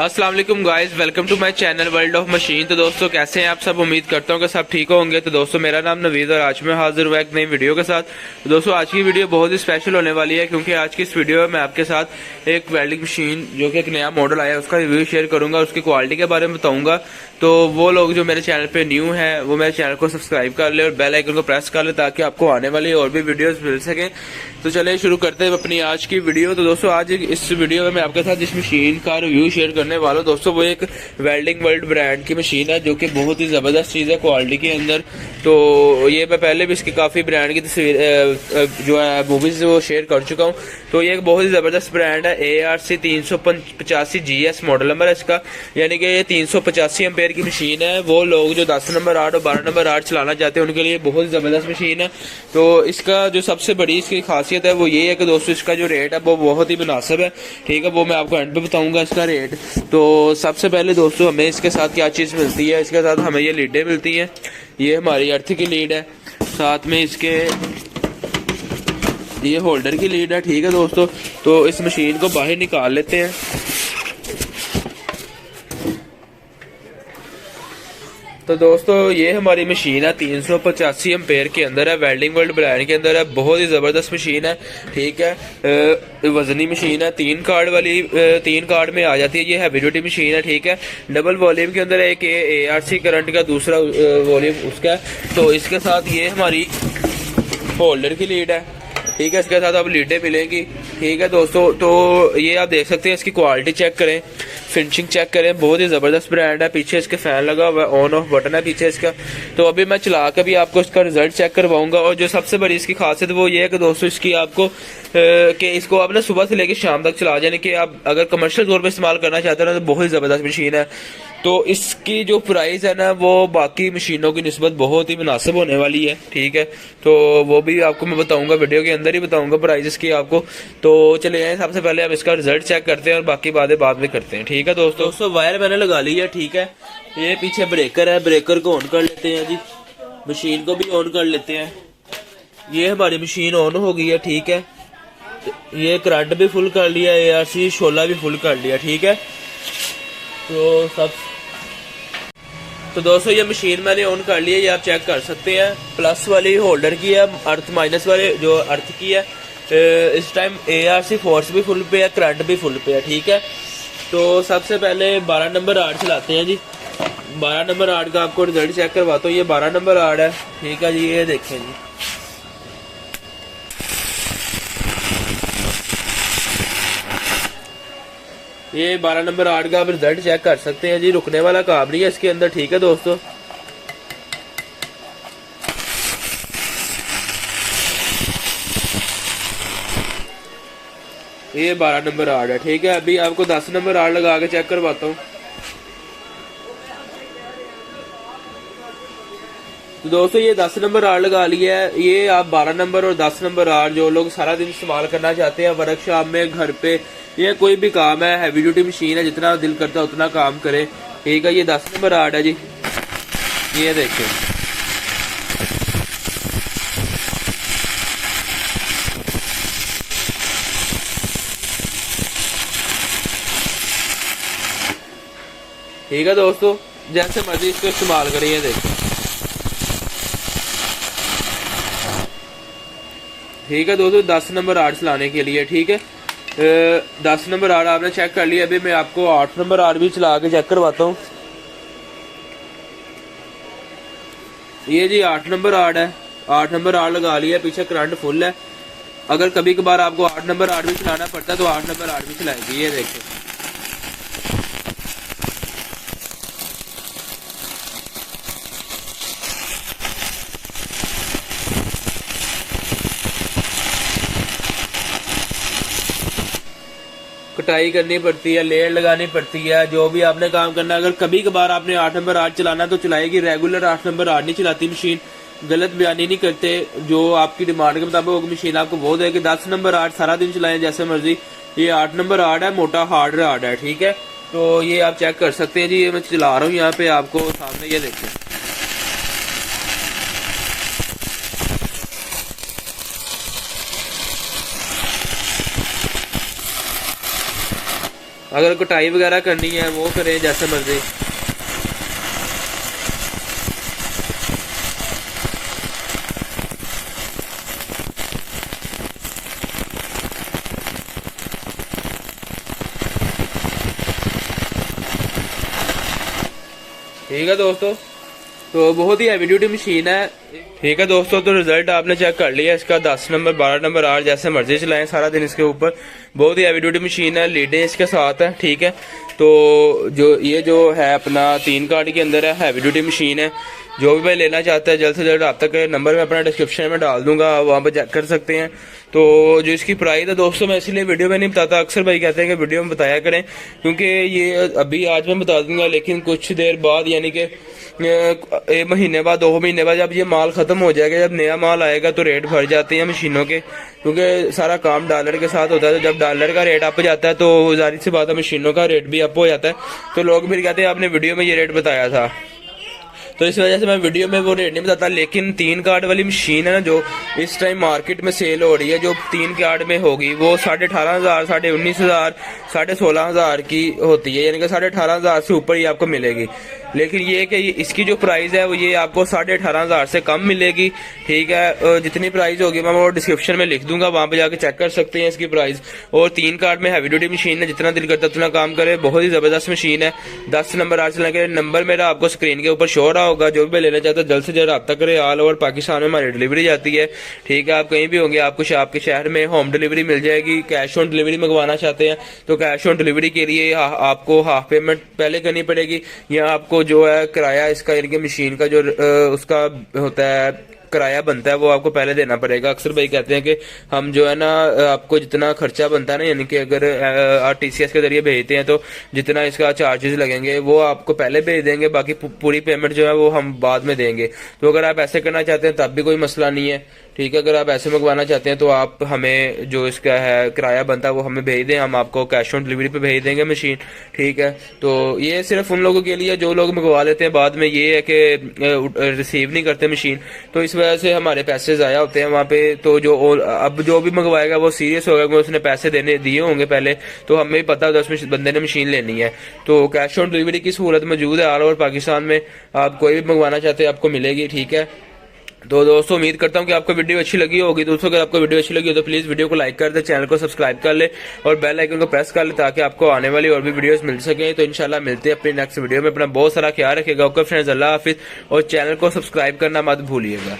अस्सलाम वालेकुम guys, welcome to my channel world of machine. तो दोस्तों कैसे हैं आप सब? उम्मीद करता हूँ कि सब ठीक होंगे। तो दोस्तों मेरा नाम नवीद और आज मैं हाजिर हुआ एक नई वीडियो के साथ। तो दोस्तों आज की वीडियो बहुत ही स्पेशल होने वाली है क्योंकि आज की इस वीडियो में मैं आपके साथ एक वेल्डिंग मशीन जो कि एक नया मॉडल आया है उसका रिव्यू शेयर करूंगा, उसकी क्वालिटी के बारे में बताऊंगा। तो वो लोग जो मेरे चैनल पे न्यू हैं वो मेरे चैनल को सब्सक्राइब कर ले और बेल आइकन को प्रेस कर ले ताकि आपको आने वाली और भी वीडियोस मिल सकें। तो चलिए शुरू करते हैं अपनी आज की वीडियो। तो दोस्तों आज इस वीडियो में मैं आपके साथ इस मशीन का रिव्यू शेयर करने वाला हूं। दोस्तों वो एक वेल्डिंग वर्ल्ड ब्रांड की मशीन है जो कि बहुत ही जबरदस्त चीज है क्वालिटी के अंदर। तो ये मैं पहले भी इसकी काफी ब्रांड की तस्वीर जो है मूवीज वो शेयर कर चुका हूँ। तो ये एक बहुत ही जबरदस्त ब्रांड है। ARC 385 GS मॉडल नंबर है इसका, यानी कि ये 385 एम्पेयर की मशीन है। वो लोग जो 10 नंबर 8 और 12 नंबर 8 चलाना चाहते हैं उनके लिए बहुत जबरदस्त मशीन है। तो इसका जो सबसे बड़ी इसकी खासियत है वो ये है कि दोस्तों इसका जो रेट है वो बहुत ही मुनासिब है। ठीक है, वो मैं आपको एंड पे बताऊंगा इसका रेट। तो सबसे पहले दोस्तों हमें इसके साथ क्या चीज मिलती है, इसके साथ हमें ये लीडें मिलती हैं। ये हमारी अर्थ की लीड है, साथ में इसके ये होल्डर की लीड है। ठीक है दोस्तों, तो इस मशीन को बाहर निकाल लेते हैं। तो दोस्तों ये हमारी मशीन है 385 एम्पेयर के अंदर है, वेल्डिंग वर्ल्ड ब्रांड के अंदर है। बहुत ही जबरदस्त मशीन है। ठीक है, वजनी मशीन है, 3 कार्ड वाली 3 कार्ड में आ जाती है। ये हैवी ड्यूटी मशीन है। ठीक है, डबल वॉल्यूम के अंदर एक ARC करंट का, दूसरा वॉल्यूम उसका। तो इसके साथ ये हमारी होल्डर की लीड है। ठीक है, इसके साथ अब लीडें मिलेंगी। ठीक है दोस्तों, तो ये आप देख सकते हैं, इसकी क्वालिटी चेक करें, फिनिशिंग चेक करें, बहुत ही जबरदस्त ब्रांड है। पीछे इसके फैन लगा हुआ है, ऑन ऑफ बटन है पीछे इसका। तो अभी मैं चला कर भी आपको इसका रिजल्ट चेक करवाऊंगा। और जो सबसे बड़ी इसकी खासियत वो ये है कि दोस्तों इसकी आपको कि इसको आप ना सुबह से लेकर शाम तक चला, यानी कि आप अगर कमर्शियल तौर पर इस्तेमाल करना चाहते हैं ना तो बहुत ही जबरदस्त मशीन है। तो इसकी जो प्राइस है ना वो बाकी मशीनों की निस्बत बहुत ही मुनासिब होने वाली है। ठीक है, तो वो भी आपको मैं बताऊंगा, वीडियो के अंदर ही बताऊंगा प्राइस इसकी आपको। तो चलिए सबसे पहले हम इसका रिजल्ट चेक करते हैं और बाकी बातें बाद में करते हैं। ठीक है दोस्तों वायर मैंने लगा ली है। ठीक है, ये पीछे ब्रेकर है, ब्रेकर को ऑन कर लेते हैं जी। मशीन को भी ऑन कर लेते हैं। ये हमारी मशीन ऑन हो गई है। ठीक है, ये करंट भी फुल कर लिया, ARC शोला भी फुल कर लिया। ठीक है, तो दोस्तों ये मशीन मैंने ऑन कर ली है, ये आप चेक कर सकते हैं। प्लस वाली होल्डर की है, अर्थ माइनस वाले जो अर्थ की है। इस टाइम ARC फोर्स भी फुल पे है, करंट भी फुल पे है। ठीक है, तो सबसे पहले 12 नंबर आर्ड चलाते हैं जी। 12 नंबर आर्ड का आपको रिजल्ट चेक करवाता हूँ। ये 12 नंबर आर्ड है। ठीक है जी, ये देखें जी, ये 12 नंबर आर्ड का आप रिजल्ट चेक कर सकते हैं जी। रुकने वाला काम नहीं है इसके अंदर। ठीक है दोस्तों, ये 12 नंबर आर्ड है। ठीक है, अभी आपको 10 नंबर आर्ड लगा के चेक करवाता हूँ। तो दोस्तों ये 10 नंबर आर्ड लगा लिया है। ये आप 12 नंबर और 10 नंबर आर्ड जो लोग सारा दिन इस्तेमाल करना चाहते हैं वर्कशॉप में, घर पे, ये कोई भी काम है, हैवी ड्यूटी मशीन है, जितना दिल करता है उतना काम करे। ठीक है, ये 10 नंबर आर्ड है जी। ये देखें, ठीक है दोस्तों, जैसे मर्जी इसको इस्तेमाल करें। ये देखें, ठीक है दोस्तों, 10 नंबर आर्ड चलाने के लिए। ठीक है, 10 नंबर आर्ड आपने चेक कर लिया। अभी मैं आपको 8 नंबर आर्ड भी चला के चेक करवाता हूँ। ये जी 8 नंबर आर्ड है। 8 नंबर आर्ड लगा लिया, पीछे करंट फुल है। अगर कभी कभार आपको 8 नंबर आर्ड भी चलाना पड़ता है तो 8 नंबर आर्ड भी चलाएगी। ये देखें, कटाई करनी पड़ती है, लेयर लगानी पड़ती है, जो भी आपने काम करना है। अगर कभी कभार आपने 8 नंबर आर्ड चलाना तो चलाएगी, रेगुलर 8 नंबर आर्ड नहीं चलाती मशीन। गलत बयानी नहीं करते, जो आपकी डिमांड के मुताबिक मशीन आपको वो देगी। 10 नंबर आर्ड सारा दिन चलाएं जैसे मर्जी। ये 8 नंबर आर्ड है, मोटा हार्ड आर्ड है। ठीक है, तो ये आप चेक कर सकते हैं जी। ये मैं चला रहा हूँ यहाँ पे आपको सामने, ये देखें। अगर कटाई वगैरह करनी है वो करें जैसे मर्जी। ठीक है दोस्तों, तो बहुत ही हैवी ड्यूटी मशीन है। ठीक है दोस्तों, तो रिजल्ट आपने चेक कर लिया इसका। 10 नंबर 12 नंबर 8 जैसे मर्जी चलाएं सारा दिन इसके ऊपर। बहुत ही हैवी ड्यूटी मशीन है, लीडें इसके साथ है। ठीक है, तो जो है अपना 3 कार्ड के अंदर है, हैवी ड्यूटी मशीन है। जो भी भाई लेना चाहता है जल्द से जल्द रब्ता करें। नंबर मैं अपना डिस्क्रिप्शन में डाल दूंगा, वहाँ पर चेक कर सकते हैं। तो जो इसकी प्राइस है दोस्तों, मैं इसलिए वीडियो में नहीं बताता। अक्सर भाई कहते हैं कि वीडियो में बताया करें, क्योंकि ये अभी आज मैं बता दूंगा, लेकिन कुछ देर बाद यानी कि 1 महीने बाद 2 महीने बाद जब ये माल खत्म हो जाएगा, जब नया माल आएगा तो रेट बढ़ जाते हैं मशीनों के, क्योंकि सारा काम डॉलर के साथ होता है। तो जब डॉलर का रेट अप जाता है तो जाहिर सी बात है मशीनों का रेट भी अप हो जाता है। तो लोग फिर कहते हैं आपने वीडियो में ये रेट बताया था, तो इस वजह से मैं वीडियो में वो रेट नहीं बताता। लेकिन 3 कार्ड वाली मशीन है ना, जो इस टाइम मार्केट में सेल हो रही है, जो 3 कार्ड में होगी, वो 18,500, 19,500, 16,500 की होती है, यानी कि 18,500 से ऊपर ही आपको मिलेगी। लेकिन ये कि इसकी जो प्राइस है वो ये आपको 18,500 से कम मिलेगी। ठीक है, जितनी प्राइस होगी मैं वो डिस्क्रिप्शन में लिख दूंगा, वहां पे जाके चेक कर सकते हैं इसकी प्राइस। और 3 कार्ड में हैवी ड्यूटी मशीन है, जितना दिल करता उतना काम करे। बहुत ही जबरदस्त मशीन है। 10 नंबर 8 चलाने के नंबर मेरा आपको स्क्रीन के ऊपर शो रहा होगा। जो भी लेना चाहता है जल्द से जल्द रब्ता करे। ऑल ओवर पाकिस्तान में हमारी डिलीवरी जाती है। ठीक है, आप कहीं भी होंगे आपको आपके शहर में होम डिलीवरी मिल जाएगी। कैश ऑन डिलीवरी मंगवाना चाहते हैं तो कैश ऑन डिलीवरी के लिए आपको हाफ पेमेंट पहले करनी पड़ेगी, या आपको जो है किराया इसका यानी कि मशीन का जो उसका होता है किराया बनता है वो आपको पहले देना पड़ेगा। अक्सर भाई कहते हैं कि हम जो है ना आपको जितना खर्चा बनता है ना, यानी कि अगर RTCS के जरिए भेजते हैं तो जितना इसका चार्जेस लगेंगे वो आपको पहले भेज देंगे, बाकी पूरी पेमेंट जो है वो हम बाद में देंगे। तो अगर आप ऐसे करना चाहते हैं तब भी कोई मसला नहीं है। ठीक है, अगर आप ऐसे मंगवाना चाहते हैं तो आप हमें जो इसका है किराया बनता है वो हमें भेज दें, हम आपको कैश ऑन डिलीवरी पे भेज देंगे मशीन। ठीक है, तो ये सिर्फ उन लोगों के लिए जो लोग मंगवा लेते हैं बाद में ये है कि रिसीव नहीं करते मशीन, तो इस वजह से हमारे पैसे ज़ाया होते हैं वहाँ पे। तो अब जो भी मंगवाएगा वो सीरियस होगा कि उसने पैसे देने दिए होंगे पहले, तो हमें पता होता है उस बंदे ने मशीन लेनी है। तो कैश ऑन डिलीवरी की सहूलत मौजूद है ऑल ओवर पाकिस्तान में। आप कोई भी मंगवाना चाहते हैं आपको मिलेगी। ठीक है, तो दोस्तों उम्मीद करता हूँ कि आपको वीडियो अच्छी लगी होगी। दोस्तों अगर आपको वीडियो अच्छी लगी हो तो प्लीज वीडियो को लाइक कर दे, चैनल को सब्सक्राइब कर ले और बेल आइकन को प्रेस कर ले, ताकि आपको आने वाली और भी वीडियोस मिल सके। तो इंशाल्लाह मिलते हैं अपनी नेक्स्ट वीडियो में। अपना बहुत सारा ख्याल रखिएगा। ओके फ्रेंड्स, अल्लाह हाफिज, और चैनल को सब्सक्राइब करना मत भूलिएगा।